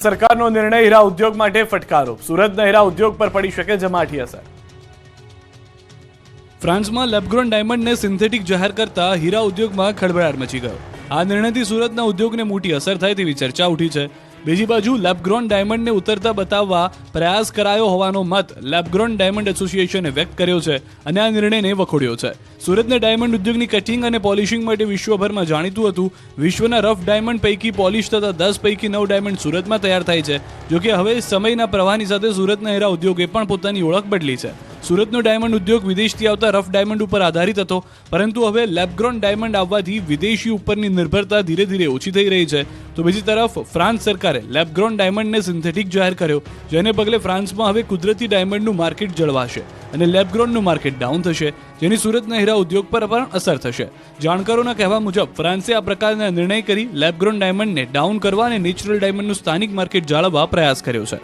સરકારનો નિર્ણય હીરા ઉદ્યોગ માટે ફટકારો. સુરતના હીરા ઉદ્યોગ પર પડી શકે જમાઠી અસર. ફ્રાન્સમાં લેબગ્રોન ડાયમંડને સિન્થેટિક જાહેર કરતા હીરા ઉદ્યોગમાં ખળભળાટ મચી ગયો. આ નિર્ણયથી સુરતના ઉદ્યોગને મોટી અસર થાય તેવી ચર્ચા ઉઠી છે. બીજી બાજુ લેબગ્રોન ડાયમંડને ઉતરતા બતાવવા પ્રયાસ કરાયો હોવાનો મત લેબગ્રોન ડાયમંડ એસોસિએશને વ્યક્ત કર્યો છે અને આ નિર્ણયને વખોડ્યો છે. સુરતના ડાયમંડ ઉદ્યોગની કટિંગ અને પોલિશિંગ માટે વિશ્વભરમાં જાણીતું હતું. વિશ્વના રફ ડાયમંડ પૈકી પોલિશ થતા 10 પૈકી 9 ડાયમંડ સુરતમાં તૈયાર થાય છે. જોકે હવે સમયના પ્રવાહની સાથે સુરતના હીરા ઉદ્યોગે પણ પોતાની ઓળખ બદલી છે. સુરતનો ડાયમંડ ઉદ્યોગ વિદેશથી આવતા રફ ડાયમંડ ઉપર આધારિત હતો, પરંતુ હવે લેબગ્રોન ડાયમંડ આવવાથી વિદેશી ઉપરની નિર્ભરતા ધીરે ધીરે ઓછી થઈ રહી છે. તો બીજી તરફ ફ્રાન્સ સરકારે લેબગ્રોન ડાયમંડને સિન્થેટિક જાહેર કર્યો, જેને પગલે ફ્રાન્સમાં હવે કુદરતી ડાયમંડનું માર્કેટ જળવાશે અને લેબગ્રોનનું માર્કેટ ડાઉન થશે, જેની સુરતના હીરા ઉદ્યોગ પર પણ અસર થશે. જાણકારોના કહેવા મુજબ ફ્રાન્સે આ પ્રકારના નિર્ણય કરી લેબગ્રોન ડાયમંડને ડાઉન કરવા અને નેચરલ ડાયમંડનું સ્થાનિક માર્કેટ જાળવવા પ્રયાસ કર્યો છે.